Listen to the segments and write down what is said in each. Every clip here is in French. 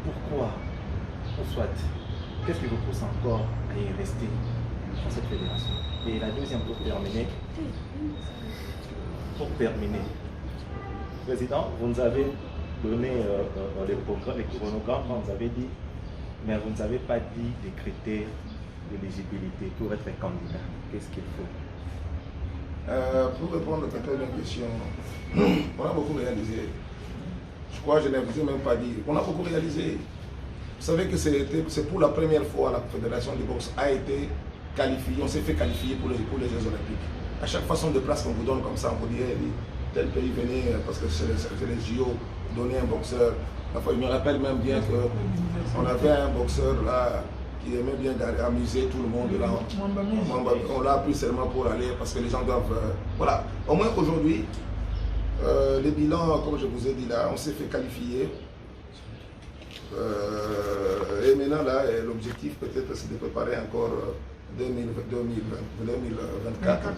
pourquoi, ou soit, qu'est-ce qui vous pousse encore à y rester dans cette fédération? Et la deuxième, pour terminer, Président, vous nous avez donné les chronogrammes, vous nous avez dit, mais vous ne nous avez pas dit les critères d'éligibilité pour être candidat. Qu'est-ce qu'il faut? Pour répondre à ta première question, on a beaucoup réalisé. Je crois que je n'ai même pas dit. On a beaucoup réalisé. Vous savez que c'est pour la première fois la Fédération de boxe a été qualifiée, on s'est fait qualifier pour les Jeux Olympiques. À chaque façon de place qu'on vous donne comme ça, on vous dit tel pays venez parce que c'est les JO, donner un boxeur. Enfin, je me rappelle même bien qu'on avait un boxeur là qui aimait bien amuser tout le monde là. On l'a appris seulement pour aller parce que les gens doivent. Voilà. Au moins aujourd'hui, les bilans, comme je vous ai dit là, on s'est fait qualifier. Et maintenant là, l'objectif peut-être c'est de préparer encore 2024.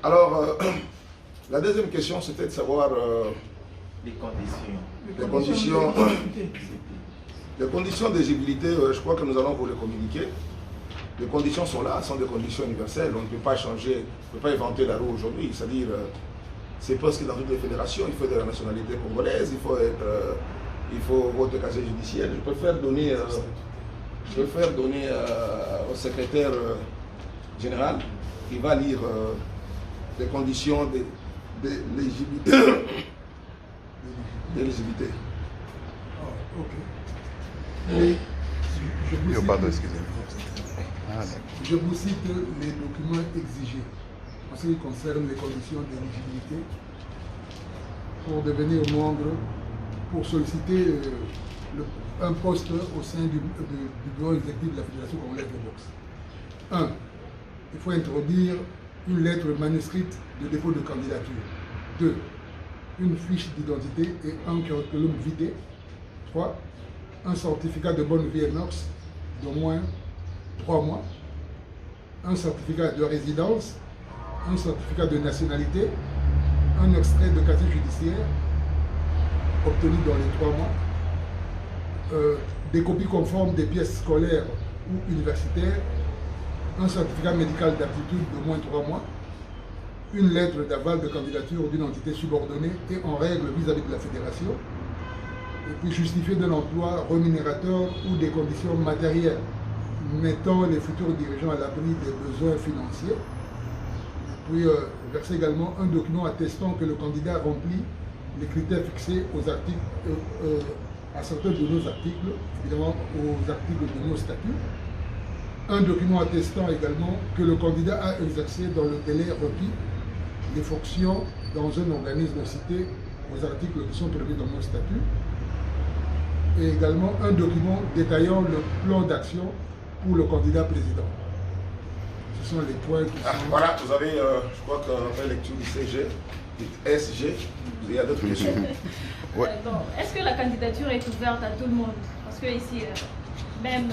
Alors, la deuxième question c'était de savoir les conditions. Les conditions d'éligibilité, je crois que nous allons vous les communiquer. Les conditions sont là, sont des conditions universelles. On ne peut pas changer, on ne peut pas inventer la roue aujourd'hui. C'est-à-dire, c'est presque dans toutes les fédérations, il faut de la nationalité congolaise, il faut votre casier judiciaire. Je préfère donner au secrétaire général qui va lire les conditions d'éligibilité. Et je vous cite les documents exigés en ce qui concerne les conditions d'éligibilité pour devenir membre, pour solliciter un poste au sein du bureau exécutif de la Fédération congolaise de boxe. 1. Il faut introduire une lettre manuscrite de dépôt de candidature. 2. Une fiche d'identité et un curriculum vitae. 3. Un certificat de bonne vie et mœurs d'au moins 3 mois, un certificat de résidence, un certificat de nationalité, un extrait de casier judiciaire obtenu dans les 3 mois, des copies conformes des pièces scolaires ou universitaires, un certificat médical d'aptitude d'au moins 3 mois, une lettre d'aval de candidature d'une entité subordonnée et en règle vis-à-vis de la fédération, et puis justifier de l'emploi rémunérateur ou des conditions matérielles mettant les futurs dirigeants à l'abri des besoins financiers. Et puis verser également un document attestant que le candidat remplit les critères fixés aux articles, à certains de nos articles, évidemment aux articles de nos statuts. Un document attestant également que le candidat a exercé dans le délai requis les fonctions dans un organisme cité aux articles qui sont prévus dans nos statuts. Et également un document détaillant le plan d'action pour le candidat président. Ce sont les points qui sont... Voilà, vous avez, je crois qu'après lecture du CG, du SG, il y a d'autres questions. Ouais. Est-ce que la candidature est ouverte à tout le monde? Parce que ici, même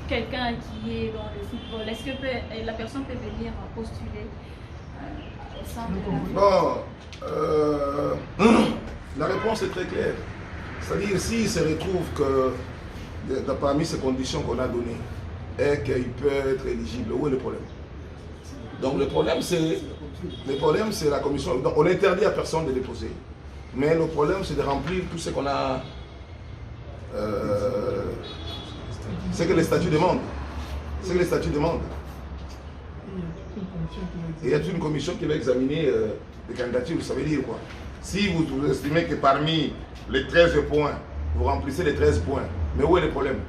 quelqu'un qui est dans le football, est-ce que la personne peut venir postuler au sein de... Bon, la réponse est très claire. C'est-à-dire, s'il se retrouve que parmi ces conditions qu'on a données, et qu'il peut être éligible, où est le problème? Donc le problème c'est la commission. Donc, on interdit à personne de déposer. Mais le problème c'est de remplir tout ce qu'on a... c'est que les statuts demandent. C'est que les statuts demandent. Et il y a une commission qui va examiner les candidatures, ça veut dire quoi? Si vous estimez que parmi les 13 points, vous remplissez les 13 points, mais où est le problème?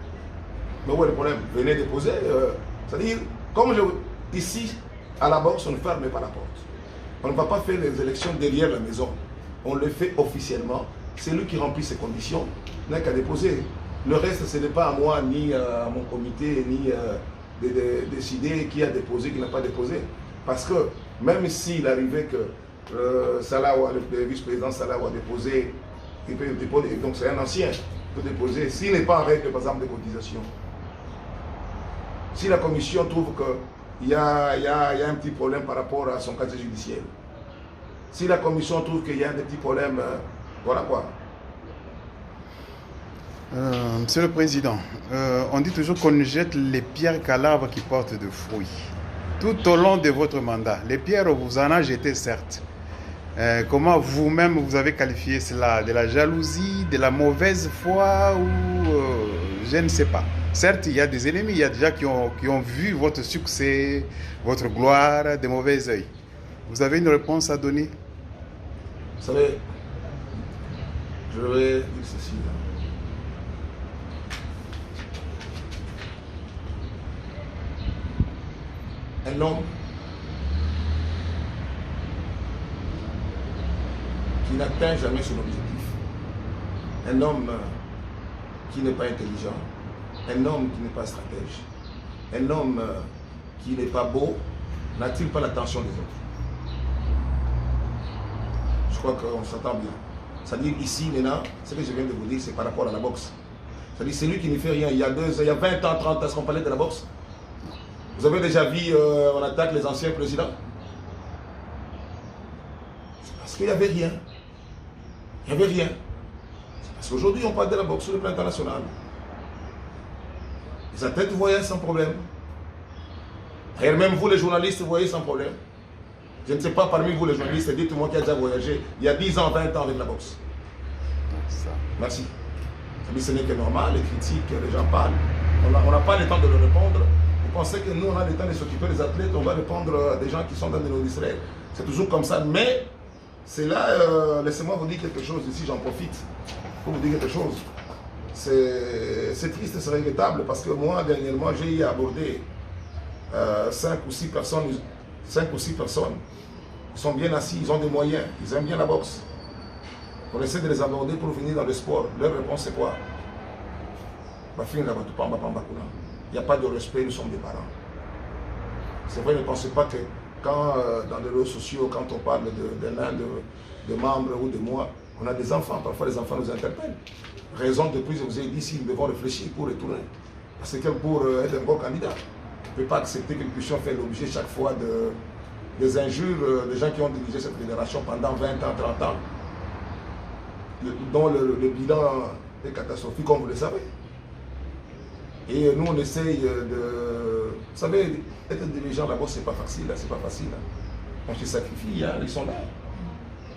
Mais où est le problème? Venez déposer. C'est-à-dire, comme ici, à la boxe, on ne ferme pas la porte. On ne va pas faire les élections derrière la maison. On le fait officiellement. C'est lui qui remplit ces conditions, n'a qu'à déposer. Le reste, ce n'est pas à moi, ni à mon comité, ni de décider qui a déposé, qui n'a pas déposé. Parce que même s'il arrivait que Salah, le vice-président Salah a déposé, il peut déposer, donc c'est un ancien, il peut déposer, s'il n'est pas en règle, par exemple, de cotisation. Si la commission trouve qu'il y a un petit problème par rapport à son casier judiciaire, si la commission trouve qu'il y a des petits problèmes, voilà quoi. Monsieur le Président, on dit toujours qu'on ne jette les pierres qu'à l'arbre qui porte de fruits. Tout au long de votre mandat, les pierres vous en a jeté certes. Comment vous-même vous avez qualifié cela? De la jalousie, de la mauvaise foi ou je ne sais pas. Certes, il y a des ennemis, il y a des gens qui ont vu votre succès, votre gloire de mauvais œil. Vous avez une réponse à donner? Vous savez, je vais dire ceci. Un homme qui n'atteint jamais son objectif, un homme qui n'est pas intelligent, un homme qui n'est pas stratège, un homme qui n'est pas beau, n'attire pas l'attention des autres. Je crois qu'on s'entend bien. C'est-à-dire ici, maintenant, ce que je viens de vous dire, c'est par rapport à la boxe. C'est-à-dire celui qui ne fait rien, il y a 20 ans, 30 ans, est-ce qu'on parlait de la boxe? Vous avez déjà vu, on attaque les anciens présidents? C'est parce qu'il n'y avait rien. Il n'y avait rien. C'est parce qu'aujourd'hui, on parle de la boxe sur le plan international. Les athlètes voyaient sans problème. Et même vous, les journalistes, vous voyez sans problème. Je ne sais pas parmi vous, les journalistes, dites-moi qui a déjà voyagé il y a 10 ans, 20 ans avec la boxe. Merci. Ce n'est que normal, les critiques, les gens parlent. On n'a pas le temps de le répondre. Vous pensez que nous, on a le temps de s'occuper des athlètes, on va répondre à des gens qui sont dans nos districts. C'est toujours comme ça. Mais, c'est là, laissez-moi vous dire quelque chose ici, j'en profite pour vous dire quelque chose. C'est triste, c'est regrettable parce que moi, dernièrement, j'ai abordé 5 ou 6 personnes. 5 ou 6 personnes. Ils sont bien assis, ils ont des moyens, ils aiment bien la boxe. On essaie de les aborder pour venir dans le sport. Leur réponse, c'est quoi? Il n'y a pas de respect, nous sommes des parents. C'est vrai, ne pensez pas que quand dans les réseaux sociaux, quand on parle de l'un de membres ou de moi, on a des enfants, parfois les enfants nous interpellent. Raison de plus, je vous ai dit, si nous devons réfléchir pour retourner. Parce que pour être un bon candidat, on ne peut pas accepter que nous puissions faire l'objet chaque fois des injures des gens qui ont dirigé cette fédération pendant 20 ans, 30 ans, dont le bilan est catastrophique, comme vous le savez. Et nous, on essaye de... Vous savez, être dirigeant là-bas, c'est pas facile, c'est pas facile. On se sacrifie, hein, ils sont là.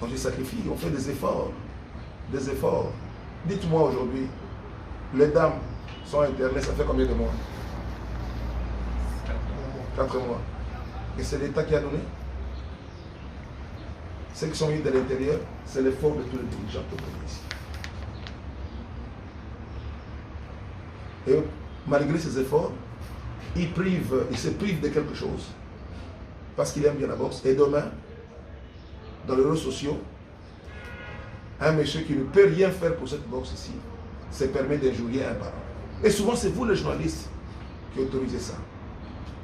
On se sacrifie, on fait des efforts. Des efforts. Dites-moi aujourd'hui, les dames sont internées, ça fait combien de mois? 4 mois. Et c'est l'État qui a donné. Ceux qui sont venus de l'intérieur, c'est l'effort de tous les dirigeants qui sont ici. Et malgré ces efforts, ils se privent de quelque chose. Parce qu'ils aiment bien la boxe. Et demain, dans les réseaux sociaux, un monsieur qui ne peut rien faire pour cette boxe ici, se permet d'injurier un parent. Et souvent, c'est vous les journalistes qui autorisez ça.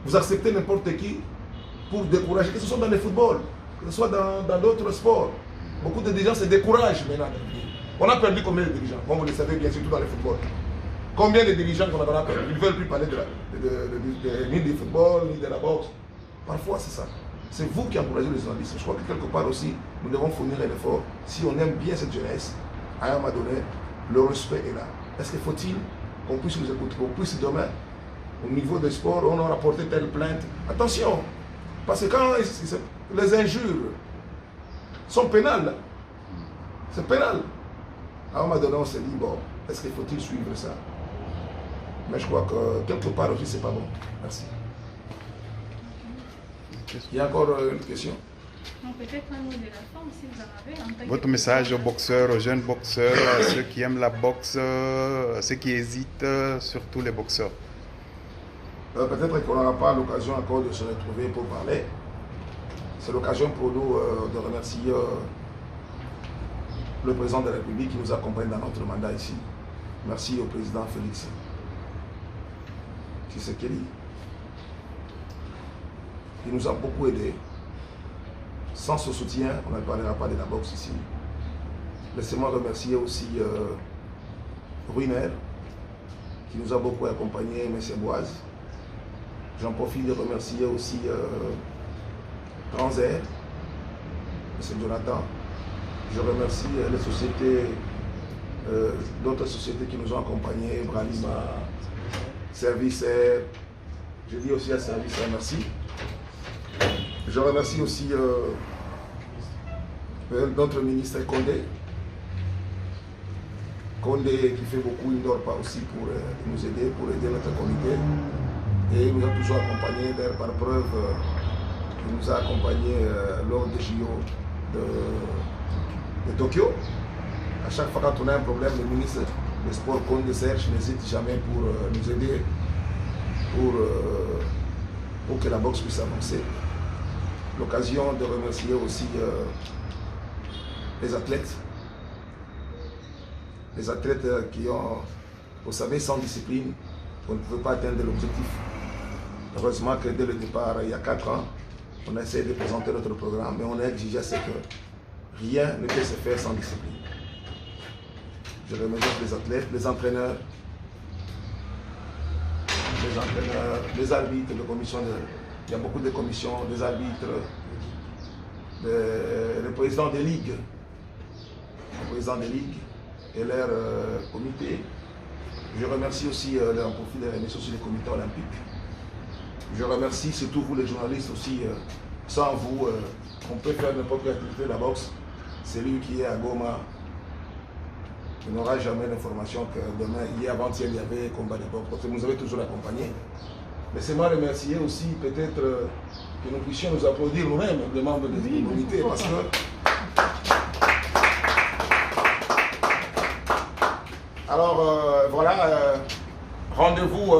Vous acceptez n'importe qui pour décourager, que ce soit dans le football, que ce soit dans d'autres sports. Beaucoup de dirigeants se découragent maintenant. On a perdu combien de dirigeants? Comme vous le savez bien, surtout dans le football. Combien de dirigeants qu'on a perdu? Ils ne veulent plus parler ni du football, ni de la boxe. Parfois, c'est ça. C'est vous qui encouragez les journalistes. Je crois que quelque part aussi, nous devons fournir un effort. Si on aime bien cette jeunesse, à un moment donné, le respect est là. Est-ce qu'il faut-il qu'on puisse nous écouter, qu'on puisse demain, au niveau des sports, on a rapporté telle plainte? Attention, parce que quand les injures sont pénales, c'est pénal. À un moment donné, on se dit, bon, est-ce qu'il faut-il suivre ça? Mais je crois que quelque part aussi, c'est pas bon. Merci. Il y a encore une question? Peut-être un mot de la forme, si vous en avez. Votre message aux boxeurs, aux jeunes boxeurs, à ceux qui aiment la boxe, à ceux qui hésitent, surtout les boxeurs. Peut-être qu'on n'aura pas l'occasion encore de se retrouver pour parler. C'est l'occasion pour nous de remercier le président de la République qui nous accompagne dans notre mandat ici. Merci au président Félix Tshisekedi. Il nous a beaucoup aidés. Sans ce soutien, on ne parlera pas de la boxe ici. Laissez-moi remercier aussi Ruiner, qui nous a beaucoup accompagnés, M. Boise. J'en profite de remercier aussi Transair, M. Jonathan. Je remercie les sociétés d'autres sociétés qui nous ont accompagnés, Bralima, Service Air. Je dis aussi à Service Air merci. Je remercie aussi notre ministre Condé. Condé qui fait beaucoup, il ne dort pas aussi pour nous aider, pour aider notre comité. Et il nous a toujours accompagnés, par preuve, il nous a accompagnés lors des JO de Tokyo. À chaque fois quand on a un problème, le ministre des Sports Condé Serge n'hésite jamais pour nous aider, pour que la boxe puisse avancer. L'occasion de remercier aussi les athlètes. Les athlètes qui ont, vous savez, sans discipline, on ne pouvait pas atteindre l'objectif. Heureusement que dès le départ, il y a 4 ans, on a essayé de présenter notre programme, mais on a exigé à ce que rien ne peut se faire sans discipline. Je remercie les athlètes, les entraîneurs, les arbitres, les commissions, il y a beaucoup de commissions, des arbitres, les présidents des ligues, et leur comité. Je remercie aussi, en profit de remercier aussi les comités olympiques. Je remercie surtout vous les journalistes aussi. Sans vous, on peut faire n'importe quelle activité de la boxe. Celui qui est à Goma, il n'aura jamais l'information que demain, hier, avant-hier, il y avait combat de boxe. Parce que vous nous avez toujours accompagnés. Laissez-moi remercier aussi peut-être que nous puissions nous applaudir nous-mêmes, les membres de cette communauté, parce que... Alors voilà, rendez-vous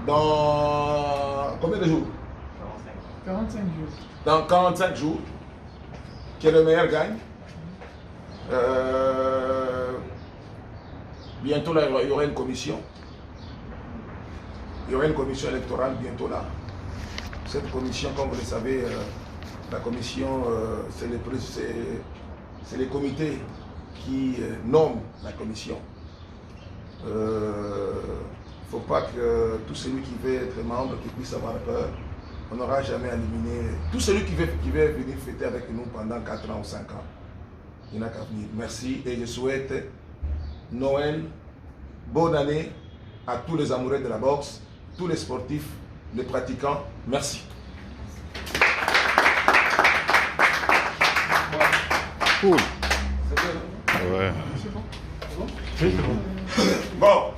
dans combien de jours? 45 jours. Dans 45 jours, que le meilleur gagne. Bientôt là, il y aura une commission. Il y aura une commission électorale bientôt là. Cette commission, comme vous le savez, la commission, c'est les comités qui nomment la commission. Il ne faut pas que tout celui qui veut être membre qui puisse avoir peur. On n'aura jamais éliminé. Tout celui qui veut venir fêter avec nous pendant 4 ans ou 5 ans, il n'a qu'à venir. Merci et je souhaite Noël, bonne année à tous les amoureux de la boxe, tous les sportifs, les pratiquants. Merci. Cool. C'est bien, non? Ouais. C'est bon? Bon.